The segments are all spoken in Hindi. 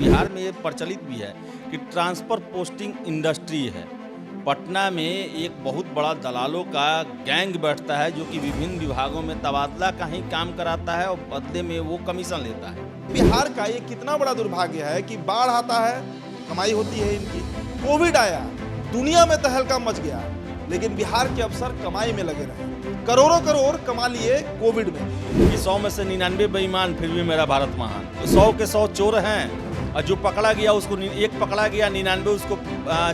बिहार में ये प्रचलित भी है कि ट्रांसफ़र पोस्टिंग इंडस्ट्री है। पटना में एक बहुत बड़ा दलालों का गैंग बैठता है जो कि विभिन्न विभागों में तबादला का ही काम कराता है और बदले में वो कमीशन लेता है। बिहार का ये कितना बड़ा दुर्भाग्य है कि बाढ़ आता है, कमाई होती है इनकी, कोविड आया, दुनिया में तहलका मच गया, लेकिन बिहार के अफसर कमाई में लगे रहे। करोड़ों करोड़ कमा लिए कोविड में। कि 100 में से 99 बेईमान, फिर भी मेरा भारत महान। तो 100 के 100 चोर हैं और जो पकड़ा गया उसको एक पकड़ा गया, 99 उसको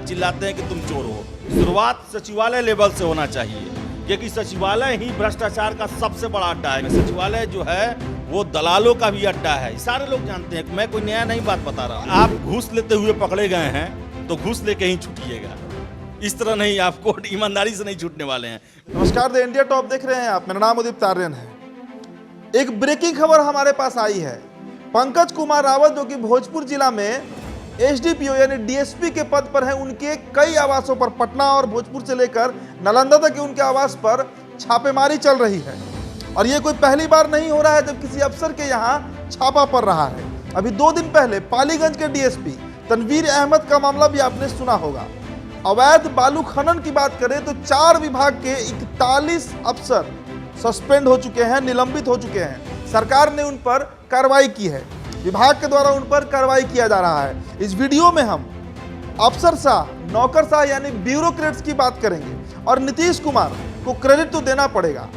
चिल्लाते हैं कि तुम चोर हो। शुरुआत सचिवालय लेवल से होना चाहिए, क्योंकि सचिवालय ही भ्रष्टाचार का सबसे बड़ा अड्डा है। सचिवालय जो है वो दलालों का भी अड्डा है, सारे लोग जानते हैं। मैं कोई नया नहीं बात बता रहा। आप घूस लेते हुए पकड़े गए हैं तो घूस लेके ही छूटिएगा, इस तरह नहीं, आपको ईमानदारी से नहीं छूटने वाले हैं। नमस्कार, द इंडिया टॉप देख रहे हैं आप। मेरा नाम उदित तारियन है। एक ब्रेकिंग खबर हमारे पास आई है। पंकज कुमार रावत जो कि भोजपुर जिला में एसडीपीओ यानी डीएसपी के पद पर हैं, उनके कई आवासों पर, पटना और भोजपुर से लेकर नालंदा तक के उनके आवास पर छापेमारी चल रही है। और ये कोई पहली बार नहीं हो रहा है जब किसी अफसर के यहाँ छापा पड़ रहा है। अभी 2 दिन पहले पालीगंज के डीएसपी तनवीर अहमद का मामला भी आपने सुना होगा। अवैध बालू खनन की बात करें तो 4 विभाग के 41 अफसर सस्पेंड हो चुके हैं, निलंबित हो चुके हैं। सरकार ने उन पर कार्रवाई की है, विभाग के द्वारा उन पर कार्रवाई किया जा रहा है। इस वीडियो में हम अफसरशाह, नौकरशाह यानी ब्यूरोक्रेट्स की बात करेंगे और नीतीश कुमार को क्रेडिट तो देना पड़ेगा।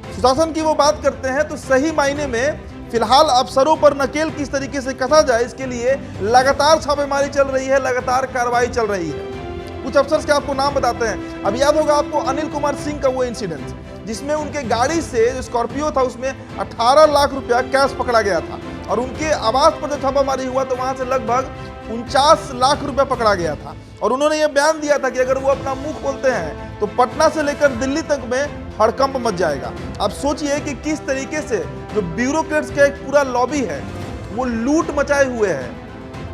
सुशासन की वो बात करते हैं तो सही मायने में फिलहाल अफसरों पर नकेल किस तरीके से कसा जाए, इसके लिए लगातार छापेमारी चल रही है, लगातार कार्रवाई चल रही है। कुछ अफसर्स के आपको नाम बताते हैं। अब याद होगा आपको अनिल कुमार सिंह का वो इंसिडेंट जिसमें उनके गाड़ी से जो स्कॉर्पियो था उसमें 18 लाख रुपया कैश पकड़ा गया था और उनके आवास पर जब छापामारी हुआ तो वहां से लगभग 49 लाख रुपया पकड़ा गया था। और उन्होंने ये बयान दिया था कि अगर वो अपना मुंह खोलते हैं तो पटना से लेकर दिल्ली तक में हड़कंप मच जाएगा। अब सोचिए कि किस तरीके से जो ब्यूरोक्रेट्स का एक पूरा लॉबी है वो लूट मचाए हुए है।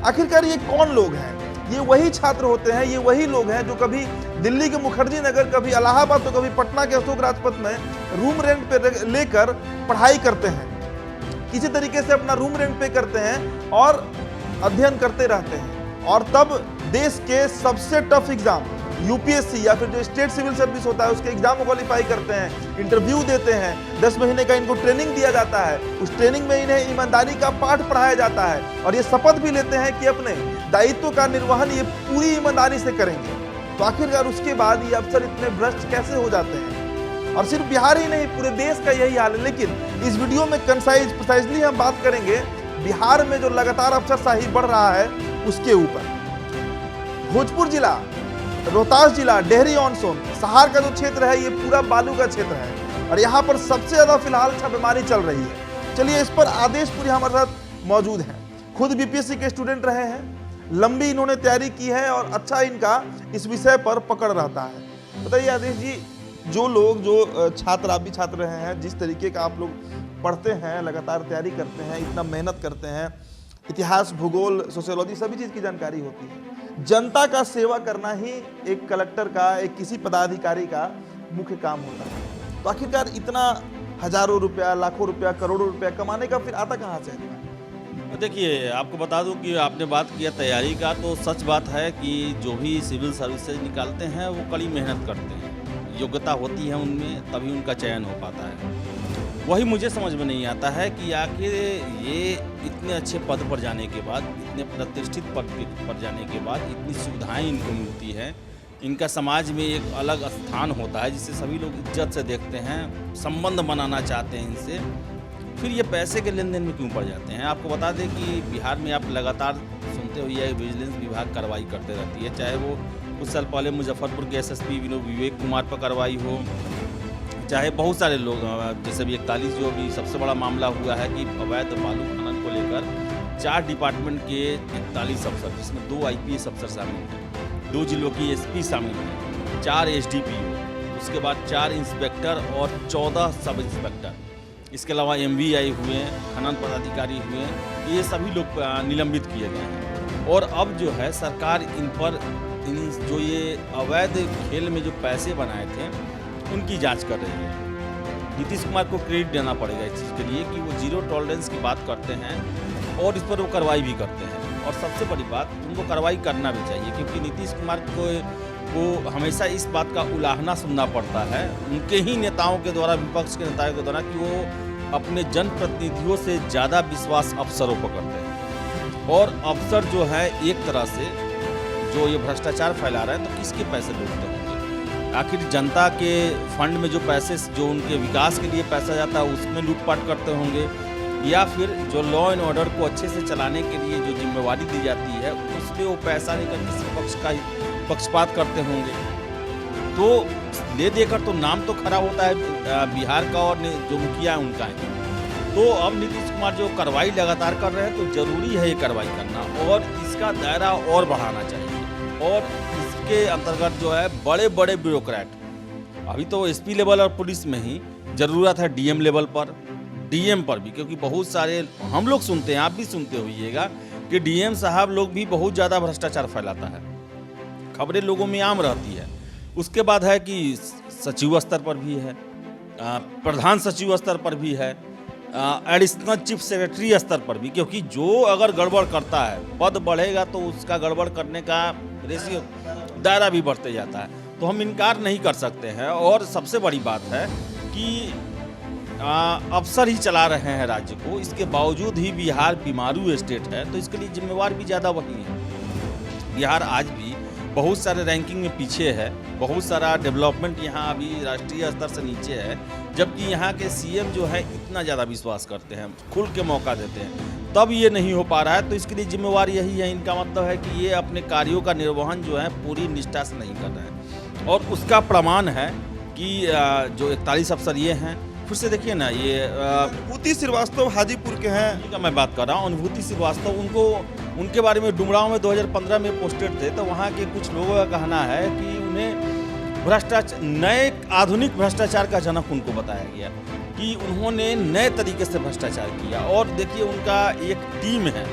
आखिरकार ये कौन लोग हैं? ये वही छात्र होते हैं, ये वही लोग हैं जो कभी दिल्ली के मुखर्जी नगर, कभी इलाहाबाद तो कभी पटना के अशोक राजपथ में रूम रेंट पे लेकर पढ़ाई करते हैं। किसी तरीके से अपना रूम रेंट पे करते हैं और अध्ययन करते रहते हैं और तब देश के सबसे टफ एग्जाम यूपीएससी या फिर जो स्टेट सिविल सर्विस होता है उसके एग्जाम को क्वालिफाई करते हैं, इंटरव्यू देते हैं। 10 महीने का इनको ट्रेनिंग दिया जाता है। उस ट्रेनिंग में इन्हें ईमानदारी का पाठ पढ़ाया जाता है और ये शपथ भी लेते हैं कि अपने दायित्व का निर्वहन ये पूरी ईमानदारी से करेंगे। तो आखिरकार उसके बाद ये अफसर इतने भ्रष्ट कैसे हो जाते हैं? और सिर्फ बिहार ही नहीं, पूरे देश का यही हाल है। लेकिन इस वीडियो में प्रिसाइजली हम बात करेंगे बिहार में जो लगातार अफसरशाही बढ़ रहा है उसके ऊपर। भोजपुर जिला, रोहतास जिला, डेहरी ऑन सोन, सहार का जो क्षेत्र है ये पूरा बालू का क्षेत्र है और यहाँ पर सबसे ज्यादा फिलहाल छापेमारी चल रही है। चलिए, इस पर आदेशपुरी हमारे साथ मौजूद हैं। खुद बीपीएससी के स्टूडेंट रहे हैं, लंबी इन्होंने तैयारी की है और अच्छा इनका इस विषय पर पकड़ रहता है। बताइए आदेश जी, जो लोग जो छात्र, आप भी छात्र रहे हैं, जिस तरीके का आप लोग पढ़ते हैं, लगातार तैयारी करते हैं, इतना मेहनत करते हैं, इतिहास, भूगोल, सोशियोलॉजी सभी चीज़ की जानकारी होती है। जनता का सेवा करना ही एक कलेक्टर का, एक किसी पदाधिकारी का मुख्य काम होता है। तो आखिरकार इतना हजारों रुपया, लाखों रुपया, करोड़ों रुपया कमाने का फिर आता कहाँ से है? देखिए, आपको बता दूं कि आपने बात किया तैयारी का, तो सच बात है कि जो भी सिविल सर्विसेज निकालते हैं वो कड़ी मेहनत करते हैं, योग्यता होती है उनमें, तभी उनका चयन हो पाता है। वही मुझे समझ में नहीं आता है कि आखिर ये इतने अच्छे पद पर जाने के बाद, इतने प्रतिष्ठित पद पर जाने के बाद इतनी सुविधाएं इनको मिलती है, इनका समाज में एक अलग स्थान होता है जिसे सभी लोग इज्जत से देखते हैं, संबंध बनाना चाहते हैं इनसे, फिर ये पैसे के लेन देन में क्यों पड़ जाते हैं? आपको बता दें कि बिहार में आप लगातार सुनते हुए विजिलेंस विभाग कार्रवाई करते रहती है, चाहे वो कुछ साल पहले मुजफ्फरपुर के एसएसपी विवेक कुमार पर कार्रवाई हो, चाहे बहुत सारे लोग, जैसे भी 41 जो भी सबसे बड़ा मामला हुआ है कि अवैध बालू खनन को लेकर 4 डिपार्टमेंट के 41 अफसर, जिसमें 2 आईपीएस अफसर शामिल हैं, 2 जिलों की एसपी शामिल हैं, 4 एसडीपीओ, उसके बाद 4 इंस्पेक्टर और 14 सब इंस्पेक्टर, इसके अलावा एमवीआई हुए हैं, खनन पदाधिकारी हुए हैं, ये सभी लोग निलंबित किए गए हैं। और अब जो है सरकार इन पर जो ये अवैध खेल में जो पैसे बनाए थे उनकी जांच कर रही है। नीतीश कुमार को क्रेडिट देना पड़ेगा इस चीज़ के लिए कि वो जीरो टॉलरेंस की बात करते हैं और इस पर वो कार्रवाई भी करते हैं। और सबसे बड़ी बात उनको कार्रवाई करना भी चाहिए, क्योंकि नीतीश कुमार को हमेशा इस बात का उलाहना सुनना पड़ता है उनके ही नेताओं के द्वारा, विपक्ष के नेताओं के द्वारा, कि वो अपने जनप्रतिनिधियों से ज़्यादा विश्वास अफसरों पर करते हैं। और अफसर जो है एक तरह से जो ये भ्रष्टाचार फैला रहे हैं तो किसके पैसे लूटते होंगे? आखिर जनता के फंड में जो पैसे, जो उनके विकास के लिए पैसा जाता है उसमें लूटपाट करते होंगे, या फिर जो लॉ एंड ऑर्डर को अच्छे से चलाने के लिए जो जिम्मेवारी दी जाती है उसमें वो पैसा लेकर किसी पक्ष का पक्षपात करते होंगे। तो ले देकर तो नाम तो खराब होता है बिहार का, और जो मुखिया है उनका है। तो अब नीतीश कुमार जो कार्रवाई लगातार कर रहे हैं तो जरूरी है ये कार्रवाई करना, और इसका दायरा और बढ़ाना चाहिए। और इसके अंतर्गत जो है बड़े बड़े ब्यूरोक्रेट, अभी तो एसपी लेवल और पुलिस में ही, ज़रूरत है डीएम लेवल पर, डीएम पर भी, क्योंकि बहुत सारे हम लोग सुनते हैं, आप भी सुनते होइएगा कि डीएम साहब लोग भी बहुत ज़्यादा भ्रष्टाचार फैलाता है, खबरें लोगों में आम रहती है। उसके बाद है कि सचिव स्तर पर भी है, प्रधान सचिव स्तर पर भी है, एडिशनल चीफ सेक्रेटरी स्तर पर भी, क्योंकि जो अगर गड़बड़ करता है, पद बढ़ेगा तो उसका गड़बड़ करने का रेशियो, दायरा भी बढ़ते जाता है। तो हम इनकार नहीं कर सकते हैं। और सबसे बड़ी बात है कि अफसर ही चला रहे हैं राज्य को, इसके बावजूद ही बिहार बीमारू स्टेट है, तो इसके लिए जिम्मेवार भी ज़्यादा वही है। बिहार आज भी बहुत सारे रैंकिंग में पीछे है, बहुत सारा डेवलपमेंट यहाँ अभी राष्ट्रीय स्तर से नीचे है, जबकि यहाँ के सीएम जो है इतना ज़्यादा विश्वास करते हैं, खुल के मौका देते हैं, तब ये नहीं हो पा रहा है। तो इसके लिए जिम्मेवार यही है। इनका मतलब है कि ये अपने कार्यों का निर्वहन जो है पूरी निष्ठा से नहीं कर रहे हैं, और उसका प्रमाण है कि जो 41 अफसर ये हैं, फिर से देखिए ना, ये अनुभूति श्रीवास्तव हाजीपुर के हैं, का मैं बात कर रहा हूँ। अनुभूति श्रीवास्तव, उनके बारे में डुमरांव में 2015 में पोस्टेड थे, तो वहाँ के कुछ लोगों का कहना है कि उन्हें भ्रष्टाचार, नए आधुनिक भ्रष्टाचार का जनक उनको बताया गया, कि उन्होंने नए तरीके से भ्रष्टाचार किया। और देखिए उनका एक टीम है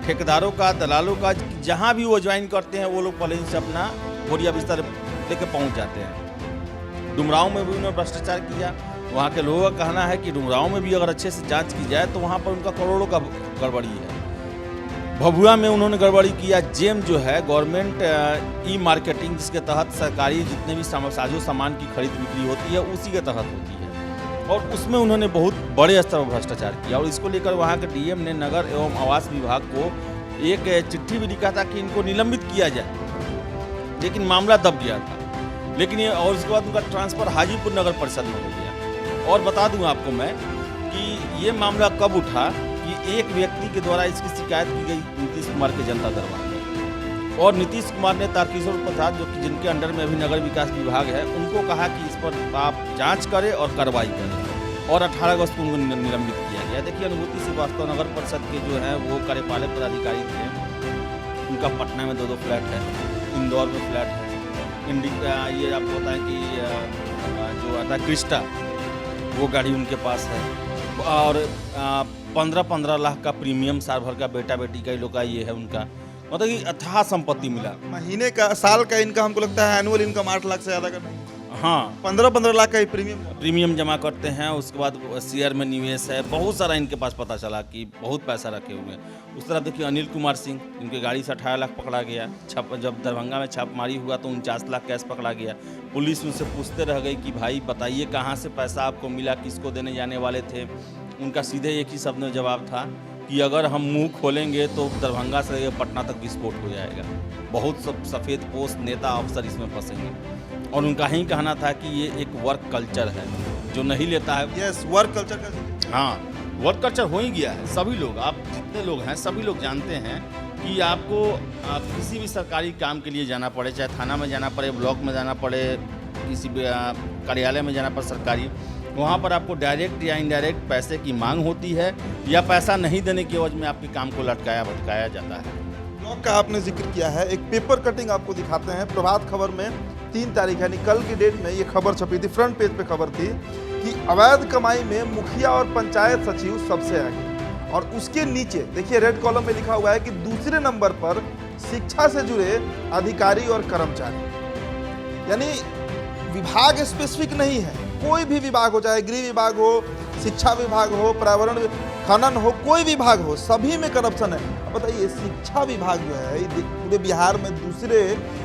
ठेकेदारों का, दलालों का, जहाँ भी वो ज्वाइन करते हैं वो लोग पहले से अपना बोरिया बिस्तर लेके पहुँच जाते हैं। डुमरांव में भी उन्होंने भ्रष्टाचार किया। वहाँ के लोगों का कहना है कि डुमरांव में भी अगर अच्छे से जांच की जाए तो वहाँ पर उनका करोड़ों का गड़बड़ी है। भभुआ में उन्होंने गड़बड़ी किया। जेम जो है गवर्नमेंट ई मार्केटिंग, जिसके तहत सरकारी जितने भी साजो सामान की खरीद बिक्री होती है उसी के तहत होती है, और उसमें उन्होंने बहुत बड़े स्तर पर भ्रष्टाचार किया। और इसको लेकर वहाँ के डीएम ने नगर एवं आवास विभाग को एक चिट्ठी भी लिखा था कि इनको निलंबित किया जाए, लेकिन मामला दब गया था। लेकिन ये, और उसके बाद उनका ट्रांसफ़र हाजीपुर नगर परिषद में हो गया। और बता दूं आपको मैं कि ये मामला कब उठा कि एक व्यक्ति के द्वारा इसकी शिकायत की गई नीतीश कुमार के जनता दरबार में, और नीतीश कुमार ने तारकिशोर प्रसाद, जो कि जिनके अंडर में अभी नगर विकास विभाग है, उनको कहा कि इस पर आप जांच करें और कार्रवाई करें, और 18 अगस्त को उनको निलंबित किया गया। देखिए अनुभूति श्रीवास्तव नगर परिषद के जो है वो कार्यपालक पदाधिकारी थे। उनका पटना में 2 फ्लैट है, इंदौर में फ्लैट है, ये आपको बताएं कि जो आता है क्रिस्टा, वो गाड़ी उनके पास है, और 15-15 लाख का प्रीमियम साल भर का बेटा बेटी का ही लोग का ये है उनका, मतलब कि अथाह संपत्ति मिला। महीने का, साल का इनका हमको लगता है एनुअल इनकम 8 लाख से ज़्यादा का नहीं। हाँ, 15-15 लाख का ही प्रीमियम जमा करते हैं। उसके बाद शेयर में निवेश है, बहुत सारा इनके पास पता चला कि बहुत पैसा रखे हुए हैं। उस तरफ देखिए अनिल कुमार सिंह, इनके गाड़ी से 18 लाख पकड़ा गया। जब दरभंगा में छापेमारी हुआ तो 49 लाख कैश पकड़ा गया। पुलिस उनसे पूछते रह गई कि भाई बताइए कहाँ से पैसा आपको मिला, किसको देने जाने वाले थे। उनका सीधे एक ही शब्द में जवाब था कि अगर हम मुंह खोलेंगे तो दरभंगा से पटना तक विस्फोट हो जाएगा। बहुत सब सफ़ेद पोश नेता अफसर इसमें फंसेंगे। और उनका ही कहना था कि ये एक वर्क कल्चर है, जो नहीं लेता है। यस, वर्क कल्चर का, हाँ, वर्क कल्चर हो ही गया है। सभी लोग, आप जितने लोग हैं सभी लोग जानते हैं कि आपको किसी भी सरकारी काम के लिए जाना पड़े, चाहे थाना में जाना पड़े, ब्लॉक में जाना पड़े, किसी भी कार्यालय में जाना पड़े सरकारी, वहाँ पर आपको डायरेक्ट या इनडायरेक्ट पैसे की मांग होती है, या पैसा नहीं देने की वजह में आपके काम को लटकाया भटकाया जाता है। ब्लॉक का आपने जिक्र किया है, एक पेपर कटिंग आपको दिखाते हैं। प्रभात खबर में 3 तारीख यानी कल की डेट में ये खबर छपी थी, फ्रंट पेज पे खबर थी कि अवैध कमाई में मुखिया और पंचायत सचिव सबसे आगे। और उसके नीचे देखिए रेड कॉलम में लिखा हुआ है कि दूसरे नंबर पर शिक्षा से जुड़े अधिकारी और कर्मचारी। यानी विभाग स्पेसिफिक नहीं है, कोई भी विभाग हो, चाहे गृह विभाग हो, शिक्षा विभाग हो, पर्यावरण खनन हो, कोई विभाग हो, सभी में करप्शन है। अब बताइए, शिक्षा विभाग जो है ये पूरे बिहार में दूसरे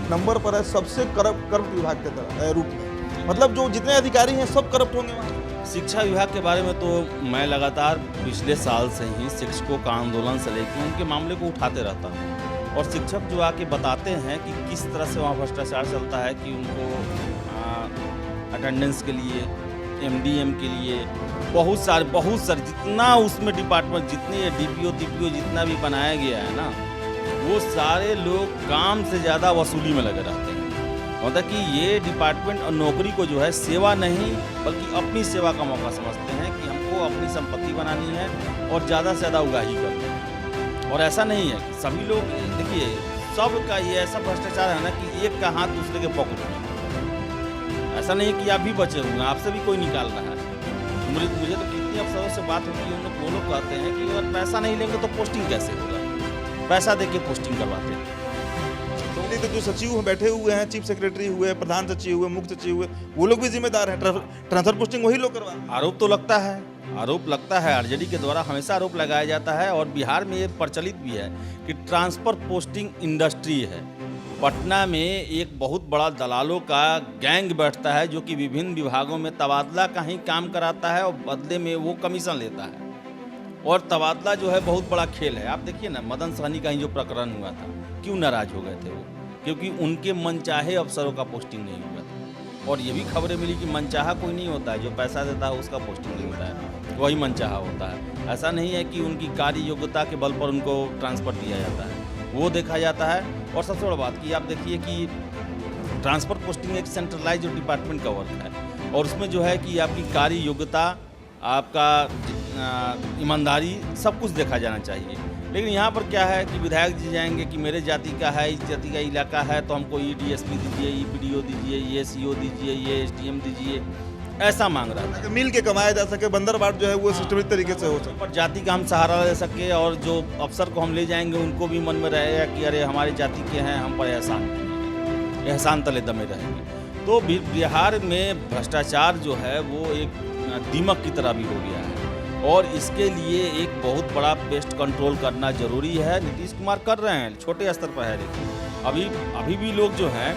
नंबर पर है सबसे करप्ट विभाग के तरह रूप में। मतलब जो जितने अधिकारी हैं सब करप्ट होंगे वहाँ। शिक्षा विभाग के बारे में तो मैं लगातार पिछले साल से ही शिक्षकों का आंदोलन से लेकर उनके मामले को उठाते रहता हूँ, और शिक्षक जो आके बताते हैं कि किस तरह से वहाँ भ्रष्टाचार चलता है कि उनको अटेंडेंस के लिए, एमडीएम के लिए बहुत सारे जितना उसमें डिपार्टमेंट, जितने डीपीओ जितना भी बनाया गया है ना, वो सारे लोग काम से ज़्यादा वसूली में लगे रहते हैं। मतलब कि ये डिपार्टमेंट और नौकरी को जो है सेवा नहीं बल्कि अपनी सेवा का मौका समझते हैं कि हमको अपनी संपत्ति बनानी है और ज़्यादा से ज़्यादा उगाही करनी है। और ऐसा नहीं है कि सभी लोग, देखिए सबका ये ऐसा भ्रष्टाचार है ना कि एक का हाथ दूसरे के पॉकेट में। ऐसा नहीं है कि आप भी बचे हुए हैं, आपसे भी कोई निकाल रहा है। मुझे तो कितनी अफसरों से बात होती है, उन्हें वो लोग कहते हैं कि अगर पैसा नहीं लेंगे तो पोस्टिंग कैसे होगा, पैसा दे के पोस्टिंग करवाते हैं। तो जो सचिव बैठे हुए हैं, चीफ सेक्रेटरी हुए, प्रधान सचिव हुए, मुख्य सचिव हुए, वो लोग भी जिम्मेदार हैं। ट्रांसफर पोस्टिंग वही लोग करवा। आरोप तो लगता है आरजेडी के द्वारा हमेशा आरोप लगाया जाता है, और बिहार में ये प्रचलित भी है कि ट्रांसफर पोस्टिंग इंडस्ट्री है। पटना में एक बहुत बड़ा दलालों का गैंग बैठता है जो कि विभिन्न विभागों में तबादला का ही काम कराता है और बदले में वो कमीशन लेता है। और तबादला जो है बहुत बड़ा खेल है। आप देखिए ना, मदन सहनी का ही जो प्रकरण हुआ था, क्यों नाराज हो गए थे वो, क्योंकि उनके मनचाहे अफसरों का पोस्टिंग नहीं हुआ था। और ये भी खबरें मिली कि मनचाहा कोई नहीं होता है, जो पैसा देता है उसका पोस्टिंग नहीं होता है, वही मनचाहा होता है। ऐसा नहीं है कि उनकी कार्य योग्यता के बल पर उनको ट्रांसफ़र दिया जाता है, वो देखा जाता है। और सबसे बड़ी बात कि आप देखिए कि ट्रांसफ़र पोस्टिंग एक सेंट्रलाइज डिपार्टमेंट का वर्क है, और उसमें जो है कि आपकी कार्य योग्यता, आपका ईमानदारी, सब कुछ देखा जाना चाहिए। लेकिन यहाँ पर क्या है कि विधायक जी जाएंगे कि मेरे जाति का है, इस जाति का इलाका है, तो हमको ये डीएसपी दीजिए, ये पीडीओ दीजिए, ये सीओ दीजिए, ये एसडीएम दीजिए, ऐसा मांग रहा था। मिल के कमाया जा सके, बंदरबाट जो है वो सिस्टमेटिक तरीके से हो सके, पर जाति का हम सहारा ले सके, और जो अफसर को हम ले जाएंगे उनको भी मन में रहेगा कि अरे हमारी जाति के हैं, हम पर एहसान तले दमे रहेंगे। तो बिहार में भ्रष्टाचार जो है वो एक दीमक की तरह भी हो गया है, और इसके लिए एक बहुत बड़ा पेस्ट कंट्रोल करना जरूरी है। नीतीश कुमार कर रहे हैं, छोटे स्तर पर है, लेकिन अभी भी लोग जो हैं,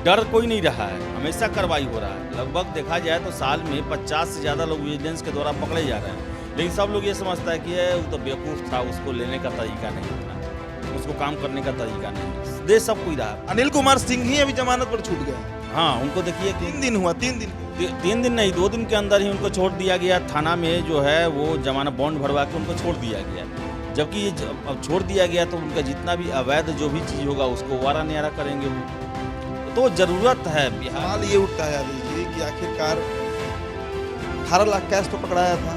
डर कोई नहीं रहा है, हमेशा कार्रवाई हो रहा है। लगभग देखा जाए तो साल में 50 से ज़्यादा लोग विजिलेंस के द्वारा पकड़े जा रहे हैं, लेकिन सब लोग ये समझता है कि वो तो बेवकूफ़ था, उसको लेने का तरीका नहीं था, उसको काम करने का तरीका नहीं। देश सब कोई रहा। अनिल कुमार सिंह ही अभी जमानत पर छूट गए। हाँ, उनको देखिए 3 दिन हुआ, 3 दिन नहीं, 2 दिन के अंदर ही उनको छोड़ दिया गया। थाना में जो है वो जमानत बॉन्ड भरवा के उनको छोड़ दिया गया। जबकि ये अब छोड़ दिया गया तो उनका जितना भी अवैध जो भी चीज़ होगा उसको वारा न्यारा करेंगे वो। तो ज़रूरत है बिहार। सवाल ये उठता है अभी कि आखिरकार 18 लाख कैश तो पकड़ाया था,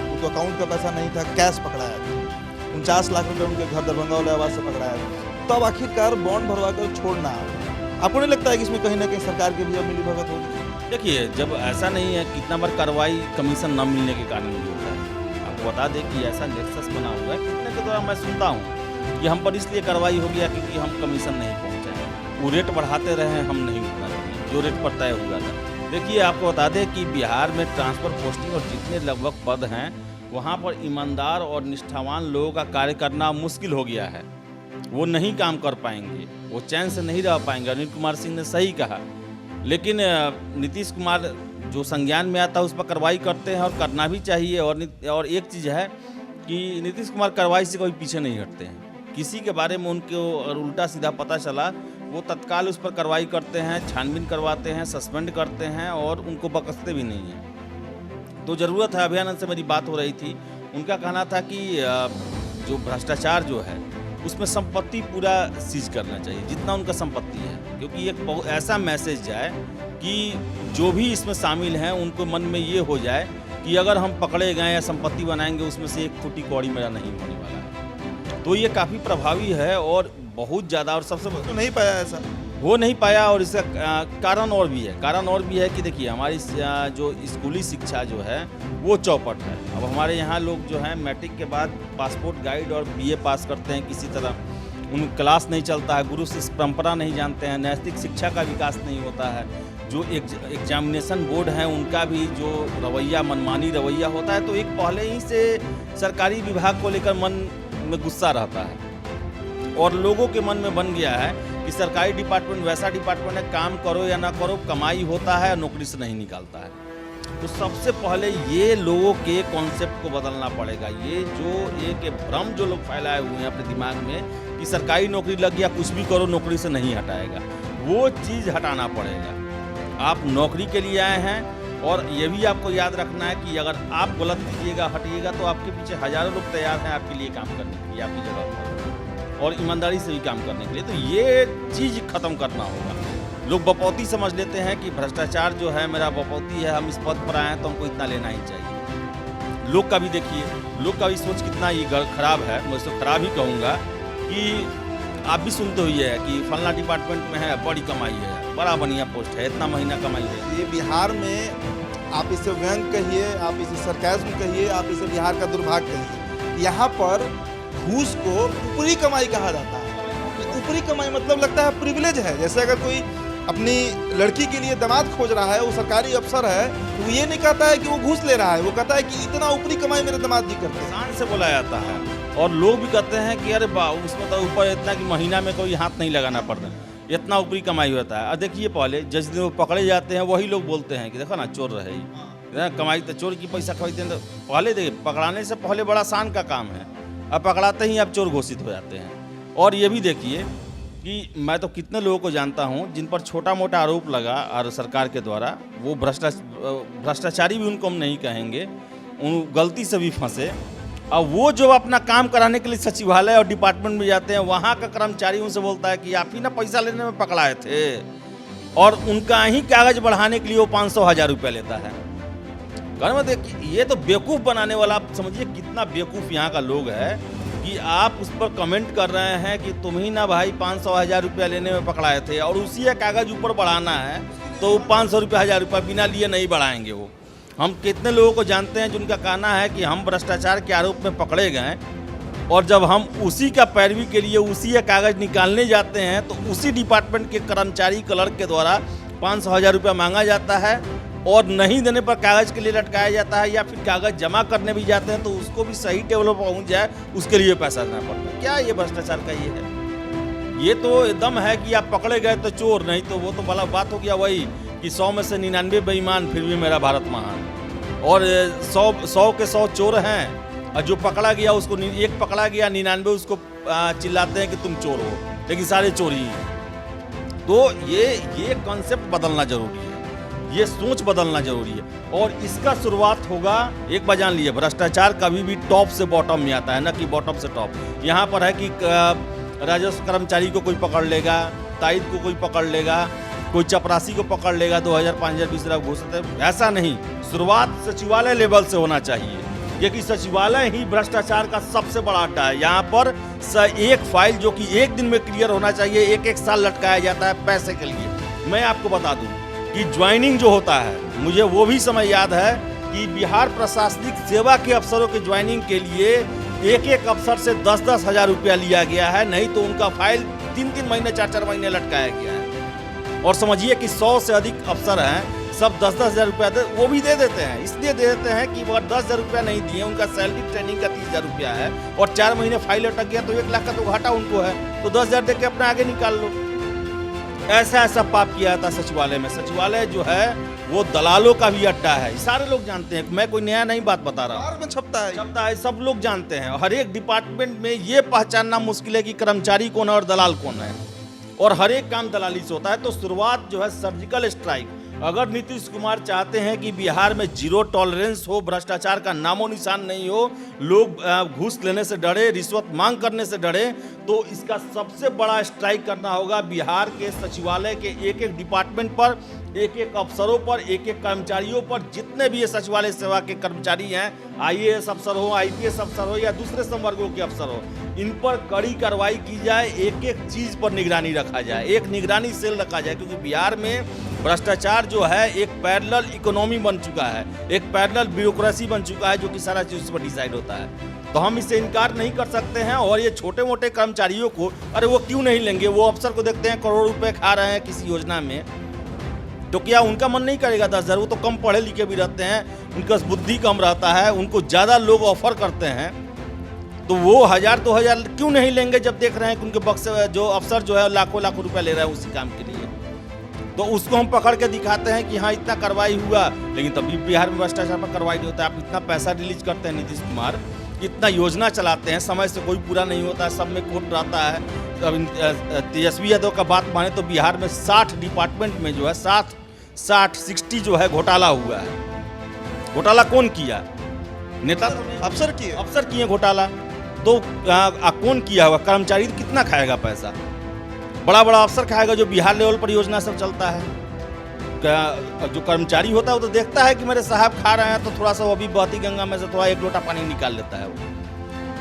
वो तो अकाउंट का पैसा नहीं था, कैश पकड़ाया था। 49 लाख रुपये उनके घर दरभंगा वाले आवास से पकड़ाया था। तो अब आखिरकार बॉन्ड भरवा कर छोड़ना, आपको नहीं लगता है कि इसमें कहीं ना कहीं सरकार की भी अब मिली भगत होगी? देखिए, जब ऐसा नहीं है, कितना बार कार्रवाई कमीशन न मिलने के कारण भी होता है। आपको बता दें कि ऐसा नेक्सस बना हुआ है, कितने के द्वारा मैं सुनता हूँ कि हम पर इसलिए कार्रवाई हो गया क्योंकि हम कमीशन नहीं पहुँचाए, वो रेट बढ़ाते रहे, हम नहीं उतना रहे जो रेट पर तय हुआ था। देखिए, आपको बता दें कि बिहार में ट्रांसफ़र पोस्टिंग और जितने लगभग पद हैं, वहाँ पर ईमानदार और निष्ठावान लोगों का कार्य करना मुश्किल हो गया है। वो नहीं काम कर पाएंगे, वो चैन से नहीं रह पाएंगे। अनिल कुमार सिंह ने सही कहा, लेकिन नीतीश कुमार जो संज्ञान में आता है उस पर कार्रवाई करते हैं, और करना भी चाहिए। और एक चीज़ है कि नीतीश कुमार कार्रवाई से कोई पीछे नहीं हटते हैं। किसी के बारे में उनको उल्टा सीधा पता चला, वो तत्काल उस पर कार्रवाई करते हैं, छानबीन करवाते हैं, सस्पेंड करते हैं, और उनको बख्शते भी नहीं हैं। तो ज़रूरत है, अभियानंद से मेरी बात हो रही थी, उनका कहना था कि जो भ्रष्टाचार जो है उसमें संपत्ति पूरा सीज करना चाहिए, जितना उनका संपत्ति है, क्योंकि एक बहुत ऐसा मैसेज जाए कि जो भी इसमें शामिल हैं उनको मन में ये हो जाए कि अगर हम पकड़े गए या संपत्ति बनाएंगे उसमें से एक फुटी कौड़ी मेरा नहीं होने वाला है। तो ये काफ़ी प्रभावी है और बहुत ज़्यादा, और सबसे तो नहीं पाया ऐसा, वो नहीं पाया। और इसका कारण और भी है कि देखिए, हमारी जो स्कूली शिक्षा जो है वो चौपट है। अब हमारे यहाँ लोग जो हैं मैट्रिक के बाद पासपोर्ट गाइड और बीए पास करते हैं, किसी तरह उन क्लास नहीं चलता है, गुरु शिष्य परंपरा नहीं जानते हैं, नैतिक शिक्षा का विकास नहीं होता है। जो एग्जामिनेशन बोर्ड है उनका भी जो रवैया, मनमानी रवैया होता है। तो एक पहले ही से सरकारी विभाग को लेकर मन में गुस्सा रहता है और लोगों के मन में बन गया है कि सरकारी डिपार्टमेंट वैसा डिपार्टमेंट है, काम करो या ना करो कमाई होता है, नौकरी से नहीं निकालता है। तो सबसे पहले ये लोगों के कॉन्सेप्ट को बदलना पड़ेगा। ये जो एक भ्रम जो लोग फैलाए हुए हैं अपने दिमाग में कि सरकारी नौकरी लग गया कुछ भी करो नौकरी से नहीं हटाएगा, वो चीज़ हटाना पड़ेगा। आप नौकरी के लिए आए हैं और ये भी आपको याद रखना है कि अगर आप गलत कीजिएगा हटिएगा तो आपके पीछे हज़ारों लोग तैयार हैं आपके लिए काम करने के लिए, आपकी जगह पर, और ईमानदारी से भी काम करने के लिए। तो ये चीज़ ख़त्म करना होगा। लोग बपौती समझ लेते हैं कि भ्रष्टाचार जो है मेरा बपौती है, हम इस पद पर आए हैं तो हमको इतना लेना ही चाहिए। लोग का भी देखिए, लोग का भी सोच कितना ये खराब है, मैं इसको खराब ही कहूँगा कि आप भी सुनते हुए है कि फलना डिपार्टमेंट में है बड़ी कमाई है, बड़ा बढ़िया पोस्ट है, इतना महीना कमाई है। ये बिहार में आप इसे व्यंग कहिए, आप इसे सरकाज़्म कहिए, आप इसे बिहार का दुर्भाग्य कहिए, यहाँ पर घूस को ऊपरी कमाई कहा जाता है। ऊपरी कमाई मतलब लगता है प्रिविलेज है। जैसे अगर कोई अपनी लड़की के लिए दामाद खोज रहा है, वो सरकारी अफसर है, तो वो ये नहीं कहता है कि वो घूस ले रहा है, वो कहता है कि इतना ऊपरी कमाई मेरे दामाद जी करते हैं। शान से बोला जाता है और लोग भी कहते हैं कि अरे वाह उसमें तो ऊपर इतना कि महीना में कोई हाथ नहीं लगाना पड़ता, इतना ऊपरी कमाई होता है। और देखिए पहले जिस दिन वो पकड़े जाते हैं वही लोग बोलते हैं कि देखो ना चोर रहे, कमाई तो चोर की पैसा खरीदते हैं। तो पहले देखिए पकड़ाने से पहले बड़ा शान का काम है, अब पकड़ाते ही आप चोर घोषित हो जाते हैं। और ये भी देखिए कि मैं तो कितने लोगों को जानता हूं जिन पर छोटा मोटा आरोप लगा और सरकार के द्वारा, वो भ्रष्टाचारी भी उनको हम नहीं कहेंगे, उन गलती से भी फंसे। अब वो जो अपना काम कराने के लिए सचिवालय और डिपार्टमेंट में जाते हैं, वहाँ का कर्मचारी उनसे बोलता है कि आप ही ना पैसा लेने में पकड़ाए थे, और उनका ही कागज बढ़ाने के लिए वो 500,000 रुपया लेता है। घर में देखिए ये तो बेवकूफ़ बनाने वाला, आप समझिए कितना बेवकूफ़ यहाँ का लोग है कि आप उस पर कमेंट कर रहे हैं कि तुम ही ना भाई 500,000 रुपया लेने में पकड़ाए थे, और उसी का कागज़ ऊपर बढ़ाना है तो 500 रुपया 1000 रुपया बिना लिए नहीं बढ़ाएंगे। वो हम कितने लोगों को जानते हैं जिनका कहना है कि हम भ्रष्टाचार के आरोप में पकड़े गए, और जब हम उसी का पैरवी के लिए उसी का कागज़ निकालने जाते हैं तो उसी डिपार्टमेंट के कर्मचारी क्लर्क के द्वारा 500,000 रुपया मांगा जाता है, और नहीं देने पर कागज़ के लिए लटकाया जाता है, या फिर कागज़ जमा करने भी जाते हैं तो उसको भी सही टेबल पर पहुँच जाए उसके लिए पैसा देना पड़ता है। क्या ये भ्रष्टाचार का ये है? ये तो एकदम है कि आप पकड़े गए तो चोर, नहीं तो वो तो बड़ा बात हो गया वही कि 100 में से 99 बेईमान फिर भी मेरा भारत महान, और 100 के 100 चोर हैं, और जो पकड़ा गया उसको एक पकड़ा गया 99 उसको चिल्लाते हैं कि तुम चोर हो, लेकिन सारे चोर ही हैं। तो ये कॉन्सेप्ट बदलना जरूरी है, ये सोच बदलना जरूरी है, और इसका शुरुआत होगा। एक बार जान लिए भ्रष्टाचार कभी भी टॉप से बॉटम में आता है, ना कि बॉटम से टॉप। यहाँ पर है कि राजस्व कर्मचारी को कोई पकड़ लेगा, ताइद को कोई पकड़ लेगा, कोई चपरासी को पकड़ लेगा, 2000 5000 20 लाख घोषित है, ऐसा नहीं। शुरुआत सचिवालय लेवल से होना चाहिए, क्योंकि सचिवालय ही भ्रष्टाचार का सबसे बड़ा अड्डा है। यहाँ पर एक फाइल जो कि एक दिन में क्लियर होना चाहिए, एक साल लटकाया जाता है पैसे के लिए। मैं आपको बता दूं कि ज्वाइनिंग जो होता है, मुझे वो भी समय याद है कि बिहार प्रशासनिक सेवा के अफसरों के ज्वाइनिंग के लिए एक अफसर से 10-10 हज़ार रुपया लिया गया है, नहीं तो उनका फाइल 3-3 महीने 4-4 महीने लटकाया गया है। और समझिए कि 100 से अधिक अफसर हैं, सब 10-10 हज़ार रुपया वो भी दे देते हैं, इसलिए दे देते हैं कि अगर 10 हज़ार रुपया नहीं दिए, उनका सैलरी ट्रेनिंग का 30 हज़ार रुपया है, और 4 महीने फाइल अटक गया तो 1 लाख का तो घाटा उनको है, तो 10 हज़ार दे के अपना आगे निकाल लो। ऐसा पाप किया था सचिवालय में। सचिवालय जो है वो दलालों का भी अड्डा है, सारे लोग जानते हैं, मैं कोई नया नहीं बात बता रहा हूँ, छपता है, सब लोग जानते हैं। हर एक डिपार्टमेंट में ये पहचानना मुश्किल है कि कर्मचारी कौन है और दलाल कौन है, और हर एक काम दलाली से होता है। तो शुरुआत जो है सर्जिकल स्ट्राइक, अगर नीतीश कुमार चाहते हैं कि बिहार में जीरो टॉलरेंस हो, भ्रष्टाचार का नामो निशान नहीं हो, लोग घूस लेने से डरे, रिश्वत मांग करने से डरे, तो इसका सबसे बड़ा स्ट्राइक करना होगा बिहार के सचिवालय के एक डिपार्टमेंट पर, एक अफसरों पर, एक कर्मचारियों पर। जितने भी ये सचिवालय सेवा के कर्मचारी हैं, IAS अफसर हो, IPS अफसर हो, या दूसरे संवर्गों के अफसर हो, इन पर कड़ी कार्रवाई की जाए, एक चीज़ पर निगरानी रखा जाए, एक निगरानी सेल रखा जाए। क्योंकि बिहार में भ्रष्टाचार जो है एक पैरेलल इकोनॉमी बन चुका है, एक पैरेलल ब्यूरोक्रेसी बन चुका है, जो कि सारा चीज़ पर डिसाइड होता है। तो हम इससे इनकार नहीं कर सकते हैं। और ये छोटे मोटे कर्मचारियों को, अरे वो क्यों नहीं लेंगे? वो अफसर को देखते हैं करोड़ों रुपए खा रहे हैं किसी योजना में, तो क्या उनका मन नहीं करेगा 10 हज़ार? वो तो कम पढ़े लिखे भी रहते हैं, उनका बुद्धि कम रहता है, उनको ज़्यादा लोग ऑफर करते हैं, तो वो 1000-2000 क्यों नहीं लेंगे जब देख रहे हैं कि उनके बक्से जो अफसर जो है लाखों लाखों रुपए ले रहा है उसी काम के लिए। तो उसको हम पकड़ के दिखाते हैं कि हाँ इतना कार्रवाई हुआ, लेकिन तभी बिहार में भ्रष्टाचार पर कार्रवाई नहीं होता है। आप इतना पैसा रिलीज करते हैं नीतीश कुमार, इतना योजना चलाते हैं, समय से कोई पूरा नहीं होता है, सब में खोट रहता है। अब तेजस्वी यादव का बात माने तो बिहार में 60 डिपार्टमेंट में जो है 60 जो है घोटाला हुआ है। घोटाला कौन किया? नेता तो नहीं, अफसर किए घोटाला। तो कौन किया होगा? कर्मचारी कितना खाएगा पैसा? बड़ा बड़ा अफसर खाएगा जो बिहार लेवल पर योजना सब चलता है। जो कर्मचारी होता है वो तो देखता है कि मेरे साहब खा रहे हैं तो थोड़ा सा वो भी बहती गंगा में से थोड़ा एक लोटा पानी निकाल लेता है वो।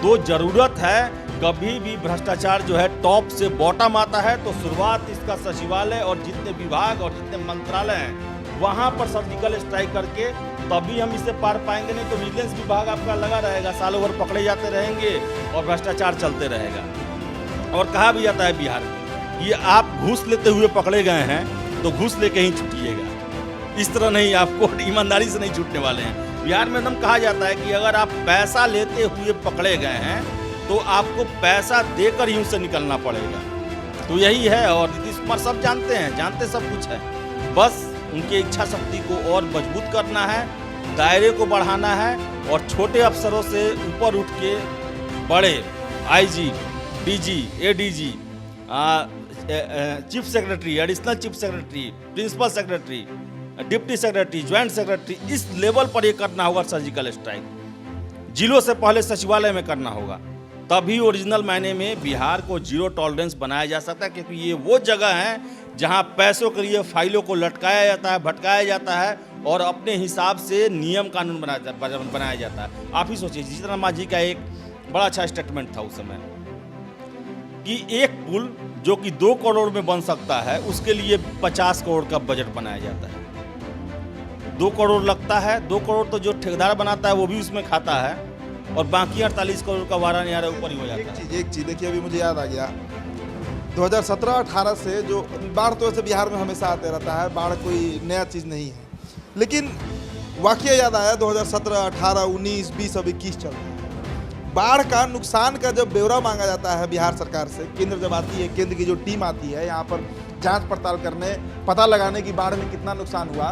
तो जरूरत है कभी भी भ्रष्टाचार जो है टॉप से बॉटम आता है तो शुरुआत इसका सचिवालय और जितने विभाग और जितने मंत्रालय हैं वहाँ पर सर्जिकल स्ट्राइक करके तभी हम इसे पार पाएंगे, नहीं तो विजिलेंस विभाग आपका लगा रहेगा, सालों भर पकड़े जाते रहेंगे और भ्रष्टाचार चलते रहेगा। और कहा भी जाता है बिहार में ये आप घूस लेते हुए पकड़े गए हैं तो घूस लेके ही छूटिएगा, इस तरह नहीं, आपको ईमानदारी से नहीं छूटने वाले हैं। बिहार में एकदम कहा जाता है कि अगर आप पैसा लेते हुए पकड़े गए हैं तो आपको पैसा देकर ही उससे निकलना पड़ेगा। तो यही है और नीतीश कुमार सब जानते हैं, जानते सब कुछ है, बस उनकी इच्छा शक्ति को और मजबूत करना है, दायरे को बढ़ाना है और छोटे अफसरों से ऊपर उठ के बड़े IG, DG, ADG, chief secretary, additional chief secretary, principal secretary, deputy secretary, joint secretary, इस लेवल पर ये करना होगा सर्जिकल स्ट्राइक। जिलों से पहले सचिवालय में करना होगा, तभी ओरिजिनल मायने में बिहार को जीरो टॉलरेंस बनाया जा सकता है, क्योंकि ये वो जगह है जहां पैसों के लिए फाइलों को लटकाया जाता है, भटकाया जाता है और अपने हिसाब से नियम कानून बनाया जाता है। आप ही सोचिए, जीतन मांझी का एक बड़ा अच्छा स्टेटमेंट था उस समय कि एक पुल जो कि 2 करोड़ में बन सकता है उसके लिए 50 करोड़ का बजट बनाया जाता है। 2 करोड़ लगता है, 2 करोड़ तो जो ठेकेदार बनाता है वो भी उसमें खाता है और बाकी 48 करोड़ का वारा नियारा ऊपर ही हो जाता है। एक चीज देखिए, अभी मुझे याद आ गया 2017-18 से जो बाढ़ तो वैसे बिहार में हमेशा आते रहता है, बाढ़ कोई नया चीज़ नहीं है, लेकिन वाकया याद आया 2017, 18, 19, 20 अब 21 चल रहा है। बाढ़ का नुकसान का जब ब्यौरा मांगा जाता है बिहार सरकार से, केंद्र जब आती है, केंद्र की जो टीम आती है यहाँ पर जांच पड़ताल करने, पता लगाने की बाढ़ में कितना नुकसान हुआ,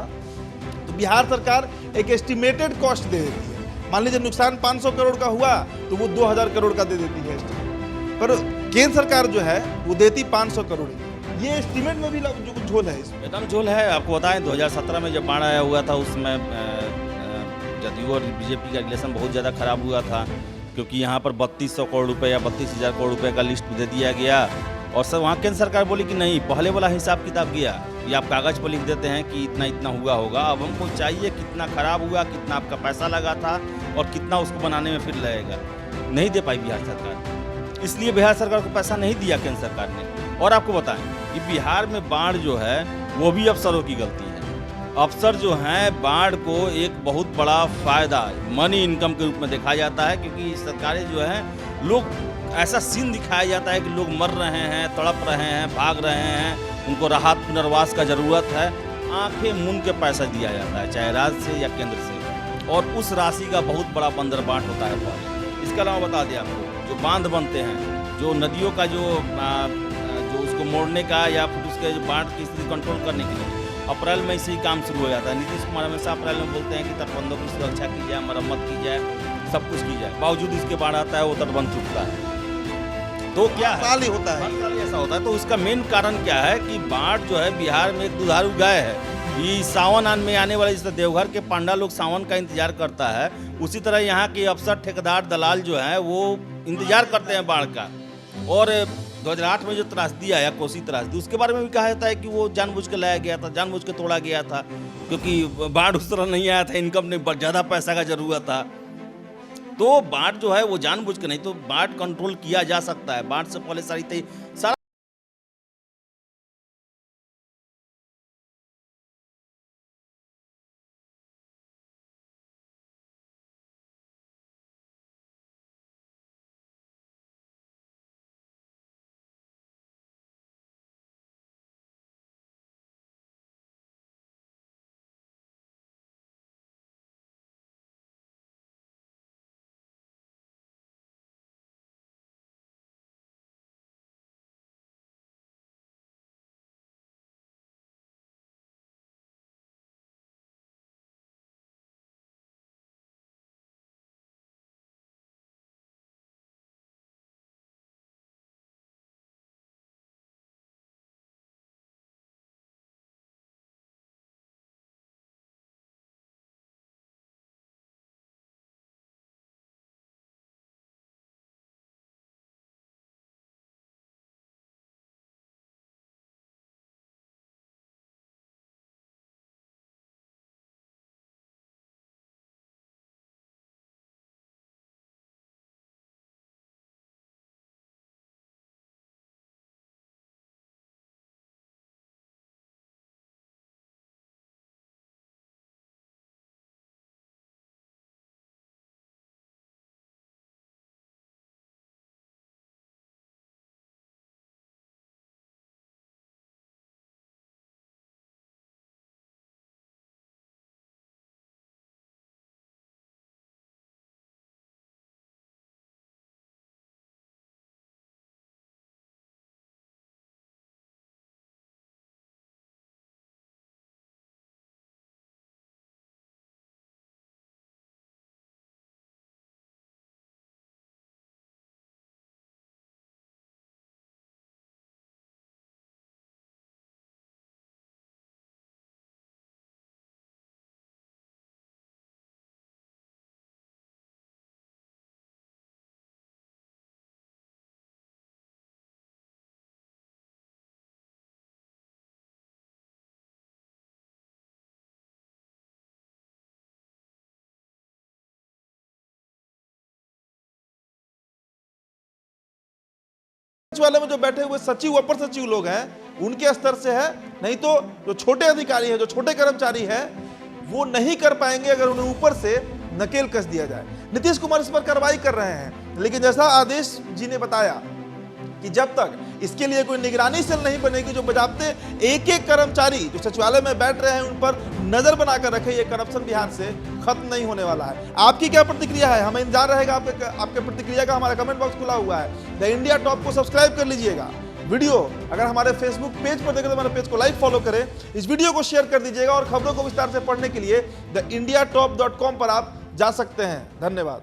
तो बिहार सरकार एक एस्टिमेटेड कॉस्ट दे देती है। मान लीजिए नुकसान 500 करोड़ का हुआ तो वो 2000 करोड़ का दे देती है एस्टिमेट, पर केंद्र सरकार जो है वो देती 500 करोड़। ये एस्टिमेट में भी जो झोल है, इसमें एकदम झोल है। आपको बताएं 2017 में जब बाढ़ आया हुआ था उसमें जदयू और बीजेपी का रिलेशन बहुत ज़्यादा खराब हुआ था, क्योंकि यहाँ पर 3200 करोड़ रुपए या 32,000 करोड़ रुपए का लिस्ट दे दिया गया और सब वहाँ केंद्र सरकार बोली कि नहीं, पहले वाला हिसाब किताब गया, ये आप कागज़ पर लिख देते हैं कि इतना इतना हुआ होगा, अब हमको चाहिए कितना खराब हुआ, कितना आपका पैसा लगा था और कितना उसको बनाने में फिर लगेगा। नहीं दे पाई बिहार सरकार, इसलिए बिहार सरकार को पैसा नहीं दिया केंद्र सरकार ने। और आपको बताएं कि बिहार में बाढ़ जो है वो भी अफसरों की गलती है। अफसर जो हैं बाढ़ को एक बहुत बड़ा फ़ायदा, मनी इनकम के रूप में देखा जाता है, क्योंकि सरकारें जो हैं, लोग ऐसा सीन दिखाया जाता है कि लोग मर रहे हैं, तड़प रहे हैं, भाग रहे हैं, उनको राहत पुनर्वास का ज़रूरत है, आंखें मूंद के पैसा दिया जाता है, चाहे राज्य से या केंद्र से, और उस राशि का बहुत बड़ा बंदरबाट होता है पहले। इसके अलावा बता दें आपको, जो बांध बनते हैं, जो नदियों का जो उसको मोड़ने का या फिर उसके बाढ़ की स्थिति कंट्रोल करने के लिए अप्रैल में इसे ही काम शुरू हो जाता है। नीतीश कुमार हमेशा अप्रैल में बोलते हैं कि तटबंधों की सुरक्षा की जाए, मरम्मत की जाए, सब कुछ की जाए, बावजूद इसके बाढ़ आता है वो तटबंध टूटता है। तो क्या है, साल ही होता है, हर साल ऐसा होता है। तो उसका मेन कारण क्या है कि बाढ़ जो है बिहार में एक दुधारू गाय है। ये सावन आन में आने वाले, जिस तरह देवघर के पांडा लोग सावन का इंतजार करता है, उसी तरह यहाँ के अफसर, ठेकेदार, दलाल जो है वो इंतजार करते हैं बाढ़ का। और 2008 में जो त्रासदी आया, कोसी त्रासदी, उसके बारे में भी कहा जाता है कि वो जानबूझ के लाया गया था, जानबूझ के तोड़ा गया था, क्योंकि बाढ़ उस तरह नहीं आया था, इनकम ने ज़्यादा पैसा का जरूरत था। तो बाढ़ जो है वो जानबूझ के नहीं, तो बाढ़ कंट्रोल किया जा सकता है। बाढ़ से पहले सारा वाले में जो बैठे हुए सचिव अपर सचिव लोग हैं उनके स्तर से है, नहीं तो जो छोटे अधिकारी हैं, जो छोटे कर्मचारी हैं, वो नहीं कर पाएंगे अगर उन्हें ऊपर से नकेल कस दिया जाए। नीतीश कुमार इस पर कार्रवाई कर रहे हैं, लेकिन जैसा आदेश जी ने बताया कि जब तक इसके लिए कोई निगरानी सेल नहीं बनेगी जो बजाते एक एक कर्मचारी जो सचिवालय में बैठ रहे हैं उन पर नजर बनाकर रखे, ये करप्शन बिहार से खत्म नहीं होने वाला है। आपकी क्या प्रतिक्रिया है? हमें इंतजार रहेगा आपके प्रतिक्रिया का। हमारा कमेंट बॉक्स खुला हुआ है। द इंडिया टॉप को सब्सक्राइब कर लीजिएगा। वीडियो अगर हमारे फेसबुक पेज पर देखें तो हमारे पेज को लाइक फॉलो करें, इस वीडियो को शेयर कर दीजिएगा और खबरों को विस्तार से पढ़ने के लिए द indiatop.com पर आप जा सकते हैं। धन्यवाद।